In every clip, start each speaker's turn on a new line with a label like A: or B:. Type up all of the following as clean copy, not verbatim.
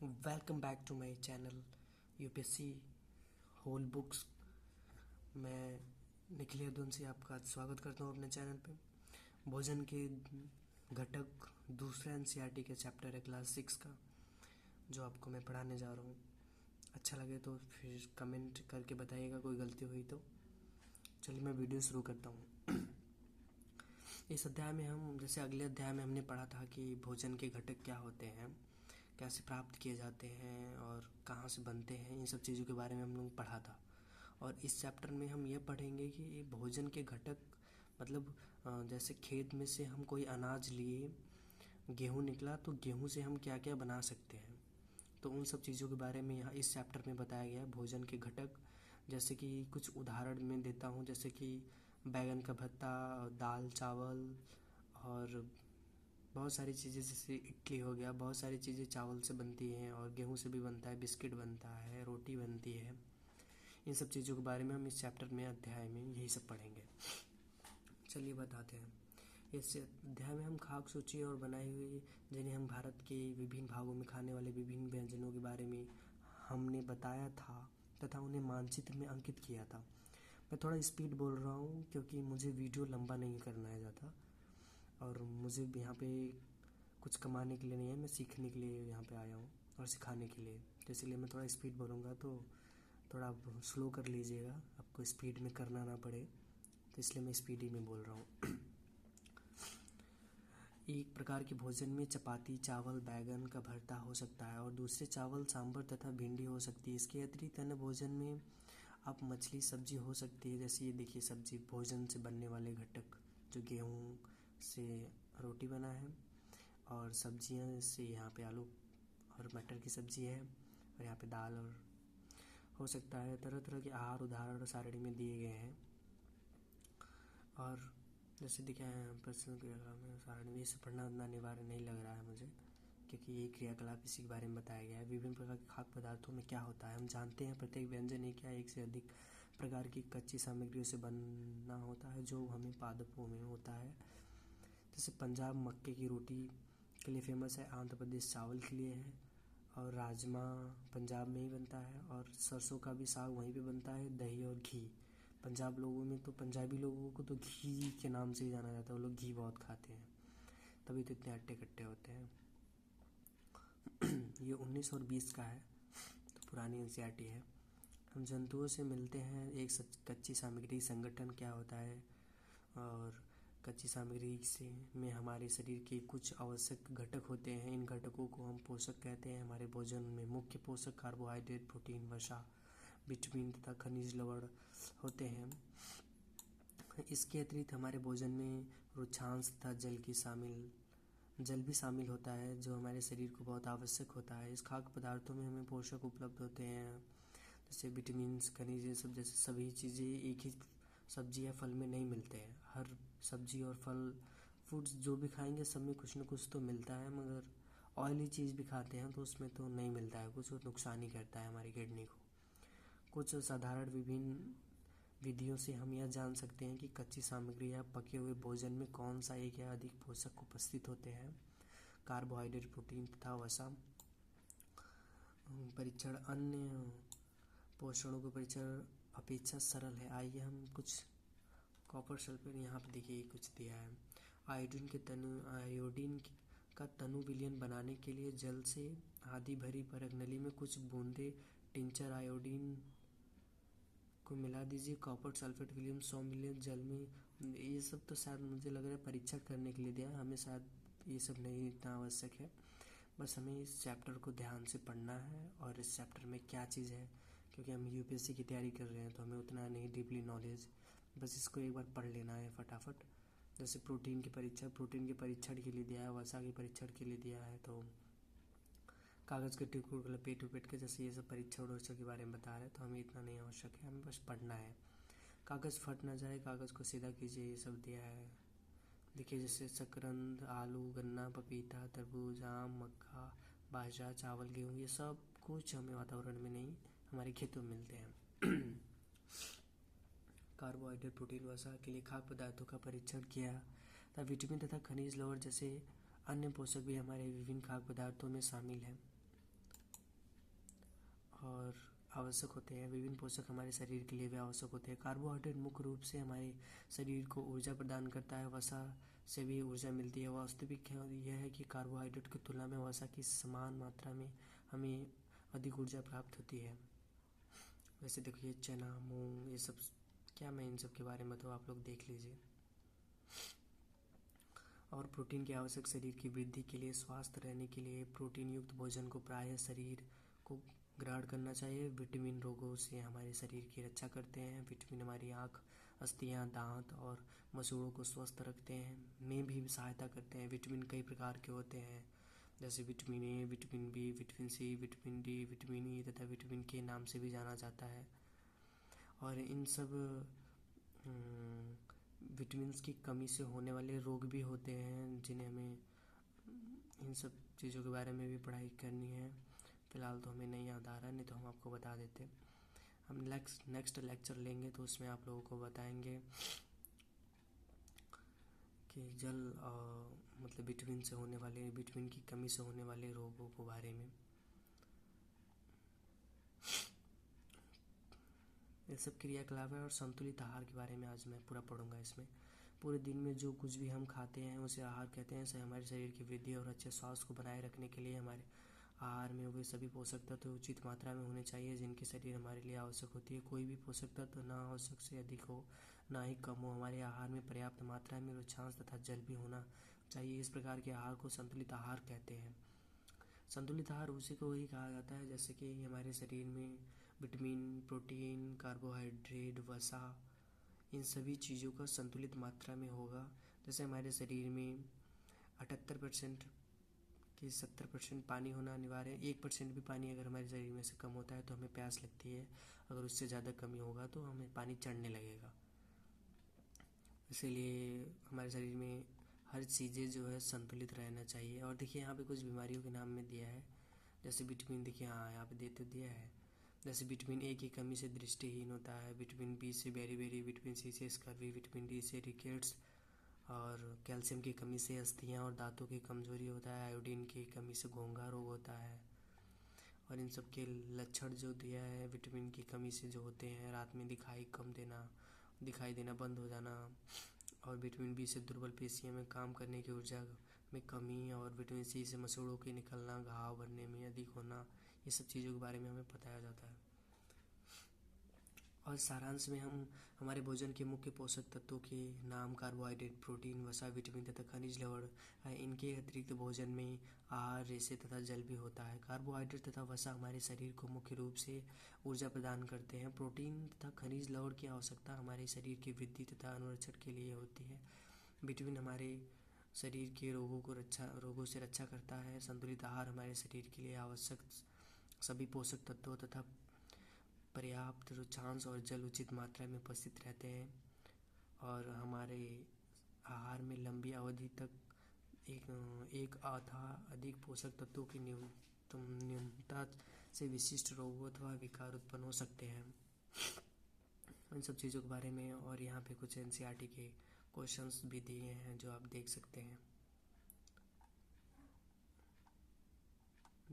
A: Welcome back to my channel UPSC whole books. मैं निखिल यदुवंशी आपका स्वागत करता हूँ अपने चैनल पे। भोजन के घटक दूसरे एनसीईआरटी के चैप्टर है क्लास 6 का, जो आपको मैं पढ़ाने जा रहा हूँ। अच्छा लगे तो फिर कमेंट करके बताइएगा, कोई गलती हुई तो। चलिए मैं वीडियो शुरू करता हूँ। इस अध्याय में हम, जैसे अगले अध्याय में हमने पढ़ा था कि भोजन के घटक क्या होते हैं, कैसे प्राप्त किए जाते हैं और कहाँ से बनते हैं, इन सब चीज़ों के बारे में हम लोग पढ़ा था। और इस चैप्टर में हम ये पढ़ेंगे कि भोजन के घटक मतलब जैसे खेत में से हम कोई अनाज लिए, गेहूँ निकला तो गेहूँ से हम क्या क्या बना सकते हैं, तो उन सब चीज़ों के बारे में यहाँ इस चैप्टर में बताया गया है। भोजन के घटक जैसे कि कुछ उदाहरण मैं देता हूँ, जैसे कि बैगन का भरता, दाल चावल और बहुत सारी चीज़ें, जैसे इडली हो गया। बहुत सारी चीज़ें चावल से बनती हैं और गेहूं से भी बनता है, बिस्किट बनता है, रोटी बनती है। इन सब चीज़ों के बारे में हम इस चैप्टर में, अध्याय में यही सब पढ़ेंगे। चलिए बताते हैं। इस अध्याय में हम खाद्य सूची और बनाई हुई, जिन्हें हम भारत के विभिन्न भागों में खाने वाले विभिन्न व्यंजनों के बारे में हमने बताया था तथा उन्हें मानचित्र में अंकित किया था। मैं थोड़ा स्पीड बोल रहा हूँ क्योंकि मुझे वीडियो लंबा नहीं करना है ज़्यादा, और मुझे भी यहाँ पे कुछ कमाने के लिए नहीं है, मैं सीखने के लिए यहाँ पे आया हूँ और सिखाने के लिए। तो इसलिए मैं थोड़ा स्पीड बोलूँगा, तो थोड़ा आप स्लो कर लीजिएगा, आपको स्पीड में करना ना पड़े, तो इसलिए मैं स्पीड ही में बोल रहा हूँ। एक प्रकार के भोजन में चपाती, चावल, बैगन का भरता हो सकता है और दूसरे चावल, सांभर तथा भिंडी हो सकती है। इसके अतिरिक्त अन्य भोजन में आप मछली, सब्जी हो सकती है। जैसे ये देखिए, सब्जी भोजन से बनने वाले घटक, जो गेहूँ से रोटी बना है, और सब्जियां से यहाँ पे आलू और मटर की सब्जी है, और यहाँ पे दाल और हो सकता है। तरह तरह के आहार उदाहरण सारणी में दिए गए हैं, और जैसे दिखाया है प्रश्न क्रियाकलाप में सारणी में। इसे पढ़ना उतना अनिवार्य नहीं लग रहा है मुझे, क्योंकि ये क्रियाकलाप इसी के बारे में बताया गया है। विभिन्न प्रकार के खाद्य पदार्थों में क्या होता है, हम जानते हैं प्रत्येक व्यंजन एक या एक से अधिक प्रकार की कच्ची सामग्रियों से बनना होता है, जो हमें पादपों में होता है। जैसे पंजाब मक्के की रोटी के लिए फेमस है, आंध्र प्रदेश चावल के लिए है, और राजमा पंजाब में ही बनता है, और सरसों का भी साग वहीं पे बनता है। दही और घी, पंजाब लोगों में तो, पंजाबी लोगों को तो घी के नाम से ही जाना जाता है, वो लोग घी बहुत खाते हैं, तभी तो इतने अट्टे कट्टे होते हैं। ये 1920 का है, तो पुरानी एनसीईआरटी है। हम जंतुओं से मिलते हैं एक कच्ची सामग्री। संगठन क्या होता है, और कच्ची सामग्री से में हमारे शरीर के कुछ आवश्यक घटक होते हैं। इन घटकों को हम पोषक कहते हैं। हमारे भोजन में मुख्य पोषक कार्बोहाइड्रेट, प्रोटीन, वसा, विटामिन तथा खनिज लवण होते हैं। इसके अतिरिक्त हमारे भोजन में रुक्षांश तथा जल भी शामिल होता है, जो हमारे शरीर को बहुत आवश्यक होता है। इस खाद्य पदार्थों में हमें पोषक उपलब्ध होते हैं, जैसे विटामिन, खनिज, ये सब। जैसे सभी चीज़ें एक ही सब्जी या फल में नहीं मिलते हैं। हर सब्जी और फल, फूड्स जो भी खाएंगे सब में कुछ न कुछ तो मिलता है, मगर ऑयली चीज़ भी खाते हैं तो उसमें तो नहीं मिलता है, कुछ नुकसान ही करता है हमारी किडनी को। कुछ साधारण विभिन्न विधियों से हम यह जान सकते हैं कि कच्ची सामग्री या पके हुए भोजन में कौन सा एक या अधिक पोषक उपस्थित होते हैं। कार्बोहाइड्रेट, प्रोटीन तथा वसा। परीक्षण अन्य पोषणों के परीक्षण अपेक्षा सरल है। आइए हम कुछ कॉपर सल्फेट, यहाँ पे देखिए कुछ दिया है। आयोडीन का तनु विलयन बनाने के लिए जल से आधी भरी परत नली में कुछ बूंदे टिंचर आयोडीन को मिला दीजिए। कॉपर सल्फेट विलियम 100 मिलियन जल में। ये सब तो शायद मुझे लग रहा है परीक्षण करने के लिए दिया है, हमें शायद ये सब नहीं इतना आवश्यक है। बस हमें इस चैप्टर को ध्यान से पढ़ना है, और इस चैप्टर में क्या चीज़ है, क्योंकि हम यूपीएससी की तैयारी कर रहे हैं तो हमें उतना नहीं डीपली नॉलेज, बस इसको एक बार पढ़ लेना है फटाफट। जैसे प्रोटीन के परीक्षण के लिए दिया है, वसा के परीक्षण के लिए दिया है, तो कागज़ के टुकड़े लपेट उपेट के, जैसे ये सब परीक्षण उरीक्षण के बारे में बता रहे हैं, तो हमें इतना नहीं आवश्यक है, हमें बस पढ़ना है। कागज़ फट ना जाए, कागज़ को सीधा कीजिए, ये सब दिया है। देखिए जैसे शकरंद, आलू, गन्ना, पपीता, तरबूज, आम, मक्का, बाजरा, चावल, गेहूँ, ये सब कुछ हमें वातावरण में नहीं, हमारे खेतों में मिलते हैं। कार्बोहाइड्रेट, प्रोटीन, वसा के लिए खाद्य पदार्थों का परीक्षण किया तथा विटामिन तथा खनिज लवण जैसे अन्य पोषक भी हमारे विभिन्न खाद्य पदार्थों में शामिल हैं। और आवश्यक होते हैं। विभिन्न पोषक हमारे शरीर के लिए भी आवश्यक होते हैं। कार्बोहाइड्रेट मुख्य रूप से हमारे शरीर को ऊर्जा प्रदान करता है। वसा से भी ऊर्जा मिलती है। वास्तविक यह है कि कार्बोहाइड्रेट की तुलना में वसा की समान मात्रा में हमें अधिक ऊर्जा प्राप्त होती है। वैसे देखिए चना, मूंग, ये सब क्या मैं इन सब के बारे में तो आप लोग देख लीजिए। और प्रोटीन की आवश्यक शरीर की वृद्धि के लिए, स्वस्थ रहने के लिए प्रोटीन युक्त भोजन को प्रायः शरीर को ग्रहण करना चाहिए। विटामिन रोगों से हमारे शरीर की रक्षा करते हैं। विटामिन हमारी आँख, अस्थियाँ, दांत और मसूड़ों को स्वस्थ रखते हैं में भी सहायता करते हैं। विटामिन कई प्रकार के होते हैं, जैसे vitamin A, vitamin B, vitamin C, vitamin D, vitamin E तथा विटामिन के नाम से भी जाना जाता है। और इन सब विटामिन्स की कमी से होने वाले रोग भी होते हैं, जिन्हें हमें इन सब चीज़ों के बारे में भी पढ़ाई करनी है। फ़िलहाल तो हमें नहीं याद आ रहा है, नहीं तो हम आपको बता देते। हम नेक्स्ट लेक्चर लेंगे तो उसमें आप लोगों को बताएंगे कि जल मतलब विटामिन से होने वाले, विटामिन की कमी से होने वाले रोगों के बारे में। ये सब क्रियाकलाप है। और संतुलित आहार के बारे में आज मैं पूरा पढ़ूंगा। इसमें पूरे दिन में जो कुछ भी हम खाते हैं उसे आहार कहते हैं। इसे हमारे शरीर की वृद्धि और अच्छे स्वास्थ्य को बनाए रखने के लिए हमारे आहार में वे सभी पोषक तत्व उचित मात्रा में होने चाहिए जिनकी शरीर हमारे लिए आवश्यक होती है। कोई भी पोषक तत्व ना आवश्यक से अधिक हो, ना ही कम हो। हमारे आहार में पर्याप्त मात्रा में रुचांश तथा जल भी होना चाहिए। इस प्रकार के आहार को संतुलित आहार कहते हैं। संतुलित आहार उसी को ही कहा जाता है जैसे कि हमारे शरीर में विटामिन, प्रोटीन, कार्बोहाइड्रेट, वसा, इन सभी चीज़ों का संतुलित मात्रा में होगा। जैसे हमारे शरीर में 78% कि 70% पानी होना अनिवार्य है। 1% भी पानी अगर हमारे शरीर में से कम होता है तो हमें प्यास लगती है। अगर उससे ज़्यादा कमी होगा तो हमें पानी चढ़ने लगेगा। इसीलिए हमारे शरीर में हर चीज़ें जो है संतुलित रहना चाहिए। और देखिए यहाँ पे कुछ बीमारियों के नाम में दिया है, जैसे विटामिन, देखिए हाँ यहाँ पे देते दिया है। जैसे विटामिन ए की कमी से दृष्टिहीन होता है, विटामिन बी से बेरी, विटामिन सी से स्कर्वी, विटामिन डी से रिकेट्स, और कैल्शियम की कमी से अस्थियाँ और दांतों की कमजोरी होता है। आयोडीन की कमी से घोंघा रोग होता है। और इन सब के लक्षण जो दिया है, विटामिन की कमी से जो होते हैं, रात में दिखाई देना बंद हो जाना, और विटामिन बी से दुर्बल पेशियों में काम करने की ऊर्जा में कमी, और विटामिन सी से मसूड़ों के निकलना, घाव भरने में अधिक होना, ये सब चीज़ों के बारे में हमें बताया जाता है। और सारांश में हम हमारे भोजन के मुख्य पोषक तत्वों के नाम कार्बोहाइड्रेट, प्रोटीन, वसा, विटामिन तथा खनिज लवण है। इनके अतिरिक्त भोजन में आहार, रेशे तथा जल भी होता है। कार्बोहाइड्रेट तथा वसा हमारे शरीर को मुख्य रूप से ऊर्जा प्रदान करते हैं। प्रोटीन तथा खनिज लवण की आवश्यकता हमारे शरीर की वृद्धि तथा अनुरक्षण के लिए होती है। विटामिन हमारे शरीर के रोगों से रक्षा करता है। संतुलित आहार हमारे शरीर के लिए आवश्यक सभी पोषक तत्वों तथा पर्याप्त रुचांश और जल उचित मात्रा में उपस्थित रहते हैं। और हमारे आहार में लंबी अवधि तक एक आधा अधिक पोषक तत्वों की न्यूनता से विशिष्ट रोगों अथवा विकार उत्पन्न हो सकते हैं। इन सब चीज़ों के बारे में और यहाँ पे कुछ एनसीईआरटी के क्वेश्चंस भी दिए हैं जो आप देख सकते हैं।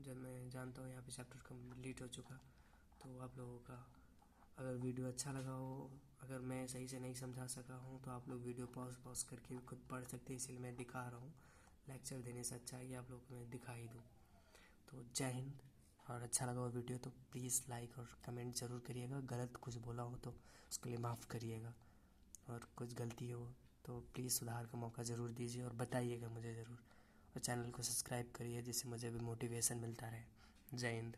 A: जब मैं जानता हूँ यहाँ पे चैप्टर कंप्लीट हो चुका। तो आप लोगों का अगर वीडियो अच्छा लगा हो, अगर मैं सही से नहीं समझा सका हूँ तो आप लोग वीडियो पॉज करके खुद पढ़ सकते हैं। इसलिए मैं दिखा रहा हूँ। लेक्चर देने से अच्छा है कि आप लोग को मैं दिखा ही दूँ। तो जय हिंद। और अच्छा लगा हो वीडियो तो प्लीज़ लाइक और कमेंट ज़रूर करिएगा। गलत कुछ बोला हो तो उसके लिए माफ़ करिएगा। और कुछ गलती हो तो प्लीज़ सुधार का मौका ज़रूर दीजिए और बताइएगा मुझे ज़रूर। और चैनल को सब्सक्राइब करिए जिससे मुझे भी मोटिवेशन मिलता रहे। जय हिंद।